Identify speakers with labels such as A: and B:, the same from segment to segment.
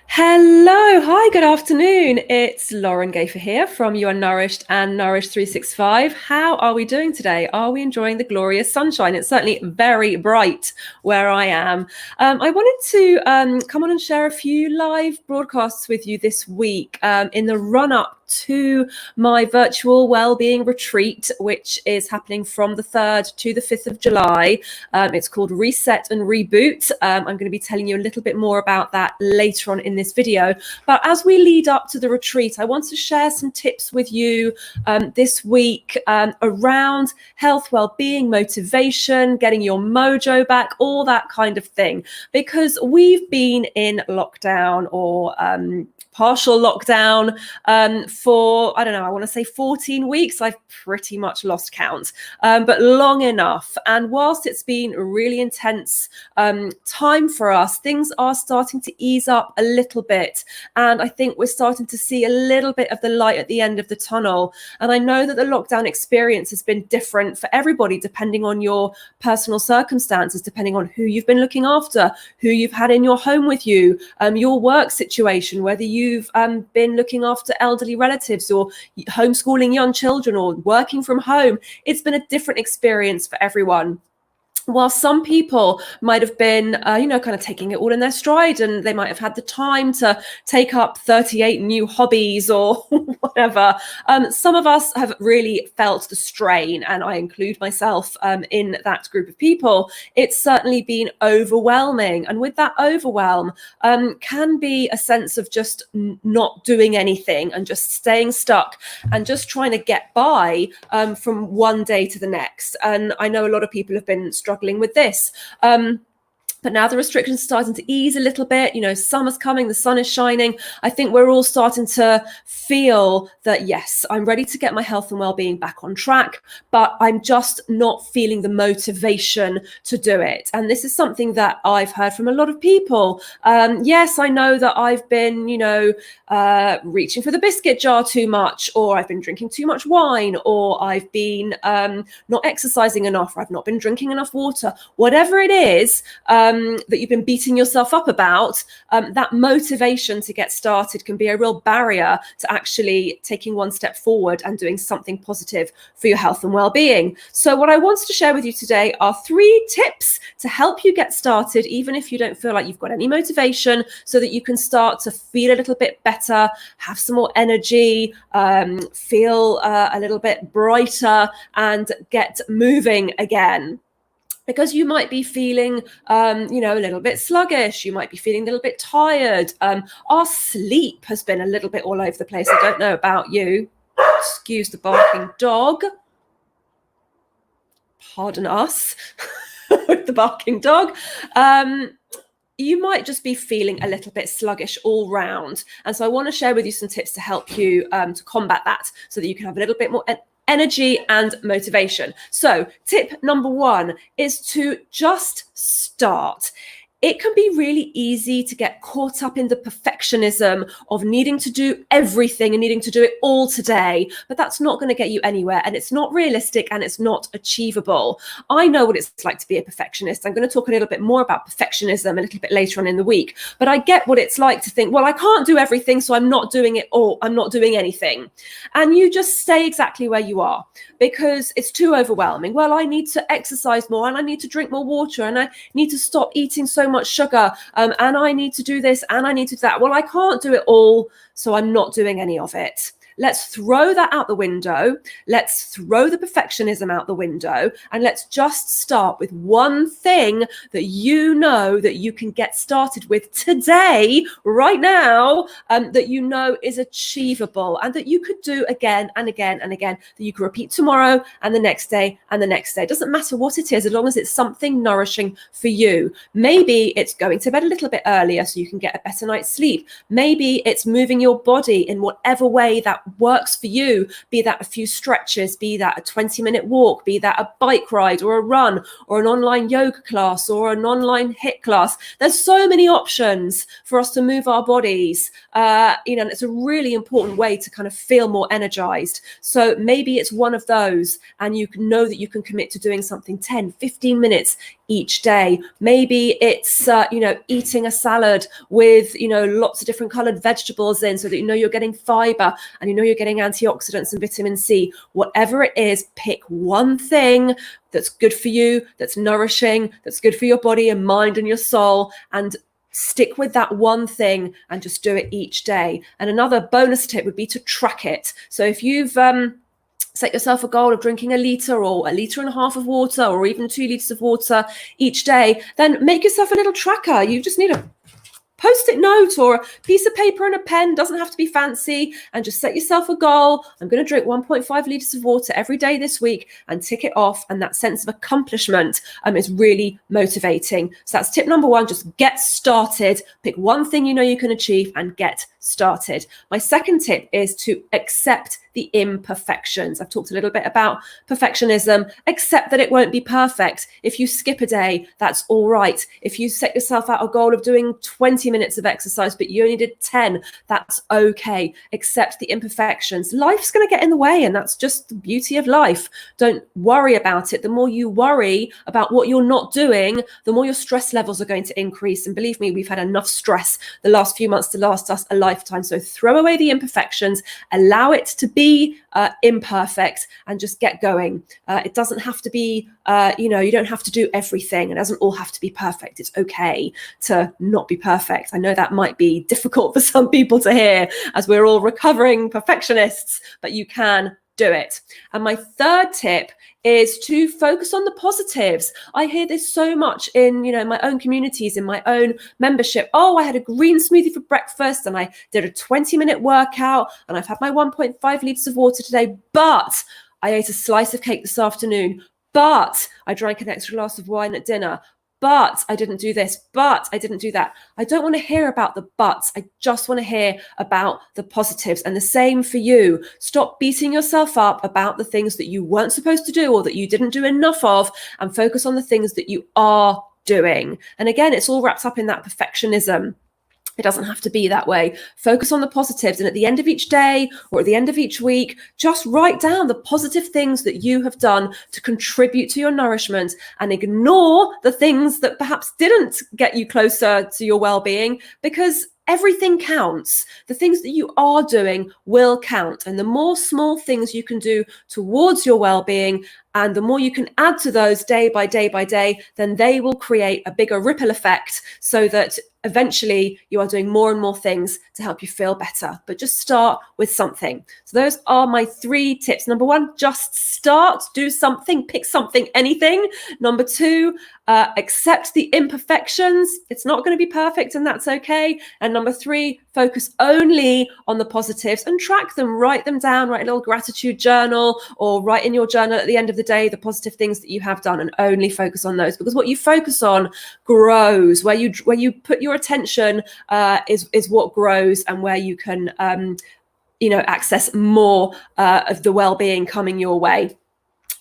A: Hello, hi, good afternoon. It's Lauren Gafer here from You Are Nourished and Nourished 365. How are we doing today? Are we enjoying the glorious sunshine? It's certainly very bright where I am. I wanted to come on and share a few live broadcasts with you this week in the run-up to my virtual wellbeing retreat, which is happening from the 3rd to the 5th of July. It's called Reset and Reboot. I'm going to be telling you a little bit more about that later on in this video. But as we lead up to the retreat, I want to share some tips with you this week around health, well-being, motivation, getting your mojo back, all that kind of thing. Because we've been in lockdown or partial lockdown for, I don't know, I want to say 14 weeks. I've pretty much lost count, but long enough. And whilst it's been a really intense time for us, things are starting to ease up a little bit. And I think we're starting to see a little bit of the light at the end of the tunnel. And I know that the lockdown experience has been different for everybody, depending on your personal circumstances, depending on who you've been looking after, who you've had in your home with you, your work situation, whether you've been looking after elderly relatives or homeschooling young children or working from home. It's been a different experience for everyone. While some people might have been, kind of taking it all in their stride, and they might have had the time to take up 38 new hobbies or whatever, some of us have really felt the strain, and I include myself in that group of people. It's certainly been overwhelming, and with that overwhelm can be a sense of just not doing anything and just staying stuck and just trying to get by from one day to the next. And I know a lot of people have been struggling with this. But now the restrictions are starting to ease a little bit. Summer's coming, the sun is shining. I think we're all starting to feel that, yes, I'm ready to get my health and well-being back on track, but I'm just not feeling the motivation to do it. And this is something that I've heard from a lot of people. Yes, I know that I've been, reaching for the biscuit jar too much, or I've been drinking too much wine, or I've been not exercising enough, or I've not been drinking enough water, whatever it is. That you've been beating yourself up about, that motivation to get started can be a real barrier to actually taking one step forward and doing something positive for your health and well-being. So what I wanted to share with you today are 3 tips to help you get started, even if you don't feel like you've got any motivation, so that you can start to feel a little bit better, have some more energy, feel a little bit brighter, and get moving again. Because you might be feeling, a little bit sluggish. You might be feeling a little bit tired. Our sleep has been a little bit all over the place. I don't know about you. Excuse the barking dog. Pardon us with the barking dog. You might just be feeling a little bit sluggish all round. And so I want to share with you some tips to help you to combat that, so that you can have a little bit more energy and motivation. So tip number 1 is to just start. It can be really easy to get caught up in the perfectionism of needing to do everything and needing to do it all today, but that's not going to get you anywhere, and it's not realistic, and it's not achievable. I know what it's like to be a perfectionist. I'm going to talk a little bit more about perfectionism a little bit later on in the week, but I get what it's like to think, well, I can't do everything, so I'm not doing it, or I'm not doing anything. And you just stay exactly where you are because it's too overwhelming. Well, I need to exercise more, and I need to drink more water, and I need to stop eating so much sugar, and I need to do this, and I need to do that. Well, I can't do it all, so I'm not doing any of it. Let's throw that out the window. Let's throw the perfectionism out the window, and let's just start with one thing that you know that you can get started with today, right now, that you know is achievable and that you could do again and again and again, that you can repeat tomorrow and the next day and the next day. It doesn't matter what it is, as long as it's something nourishing for you. Maybe it's going to bed a little bit earlier so you can get a better night's sleep. Maybe it's moving your body in whatever way that works for you, be that a few stretches, be that a 20-minute walk, be that a bike ride or a run or an online yoga class or an online HIIT class. There's so many options for us to move our bodies, and it's a really important way to kind of feel more energized. So maybe it's one of those, and you know that you can commit to doing something 10, 15 minutes each day. Maybe it's, eating a salad with, lots of different colored vegetables in so that you're getting fiber and you're getting antioxidants and vitamin C. Whatever it is, pick one thing that's good for you, that's nourishing, that's good for your body and mind and your soul, and stick with that one thing and just do it each day. And another bonus tip would be to track it. So if you've set yourself a goal of drinking 1 litre or 1.5 litres of water, or even 2 litres of water each day, then make yourself a little tracker. You just need a Post-it note or a piece of paper and a pen, doesn't have to be fancy, and just set yourself a goal. I'm going to drink 1.5 litres of water every day this week, and tick it off. And that sense of accomplishment is really motivating. So that's tip number 1, just get started. Pick one thing you can achieve and get started. My second tip is to accept the imperfections. I've talked a little bit about perfectionism. Accept that it won't be perfect. If you skip a day, that's all right. If you set yourself out a goal of doing 20 minutes of exercise, but you only did 10, that's okay. Accept the imperfections. Life's going to get in the way, and that's just the beauty of life. Don't worry about it. The more you worry about what you're not doing, the more your stress levels are going to increase. And believe me, we've had enough stress the last few months to last us a lifetime. So throw away the imperfections, allow it to be imperfect, and just get going. It doesn't have to be, you don't have to do everything. It doesn't all have to be perfect. It's okay to not be perfect. I know that might be difficult for some people to hear, as we're all recovering perfectionists, but you can do it. And my third tip is to focus on the positives. I hear this so much in, my own communities, in my own membership. Oh, I had a green smoothie for breakfast, and I did a 20-minute workout, and I've had my 1.5 litres of water today, but I ate a slice of cake this afternoon, but I drank an extra glass of wine at dinner, but I didn't do this, but I didn't do that. I don't want to hear about the buts. I just want to hear about the positives. And the same for you. Stop beating yourself up about the things that you weren't supposed to do or that you didn't do enough of, and focus on the things that you are doing. And again, it's all wrapped up in that perfectionism. It doesn't have to be that way. Focus on the positives. And at the end of each day or at the end of each week, just write down the positive things that you have done to contribute to your nourishment, and ignore the things that perhaps didn't get you closer to your well-being, because everything counts. The things that you are doing will count. And the more small things you can do towards your well-being, and the more you can add to those day by day by day, then they will create a bigger ripple effect, so that eventually you are doing more and more things to help you feel better. But just start with something. So those are my 3 tips. Number 1, just start, do something, pick something, anything. Number 2, accept the imperfections. It's not going to be perfect, and that's okay. And number 3, focus only on the positives and track them, write them down, write a little gratitude journal, or write in your journal at the end of the day the positive things that you have done, and only focus on those, because what you focus on grows. Where you put your attention is what grows, and where you can access more of the well-being coming your way.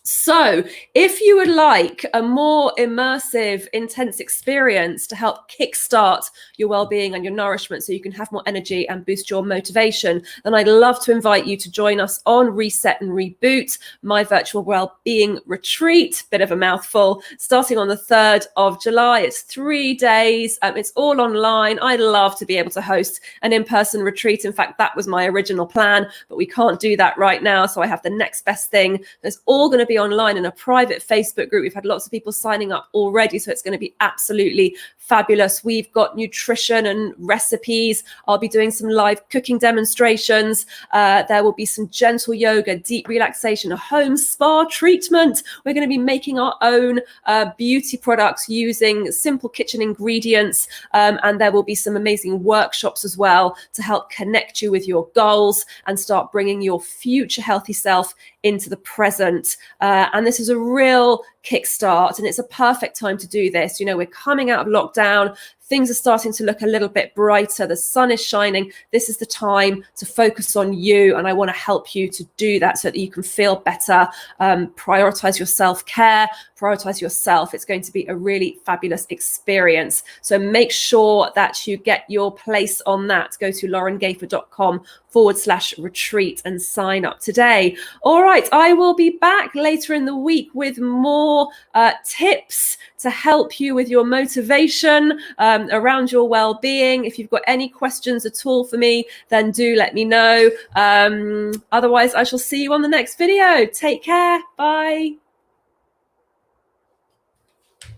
A: So if you would like a more immersive, intense experience to help kickstart your well-being and your nourishment so you can have more energy and boost your motivation, then I'd love to invite you to join us on Reset and Reboot, my virtual well-being retreat, bit of a mouthful, starting on the 3rd of July. It's 3 days. It's all online. I'd love to be able to host an in-person retreat. In fact, that was my original plan, but we can't do that right now. So I have the next best thing. It's all going to be online in a private Facebook group. We've had lots of people signing up already, so it's going to be absolutely fabulous. We've got nutrition and recipes. I'll be doing some live cooking demonstrations. There will be some gentle yoga, deep relaxation, a home spa treatment. We're going to be making our own beauty products using simple kitchen ingredients, and there will be some amazing workshops as well to help connect you with your goals and start bringing your future healthy self into the present. And this is a real kickstart, and it's a perfect time to do this. We're coming out of lockdown. things are starting to look a little bit brighter, the sun is shining, this is the time to focus on you. And I want to help you to do that so that you can feel better, prioritize your self-care, prioritize yourself. It's going to be a really fabulous experience. So make sure that you get your place on that. Go to laurengafer.com/retreat and sign up today. All right, I will be back later in the week with more tips to help you with your motivation around your well-being. If you've got any questions at all for me, then do let me know. Otherwise, I shall see you on the next video. Take care. Bye.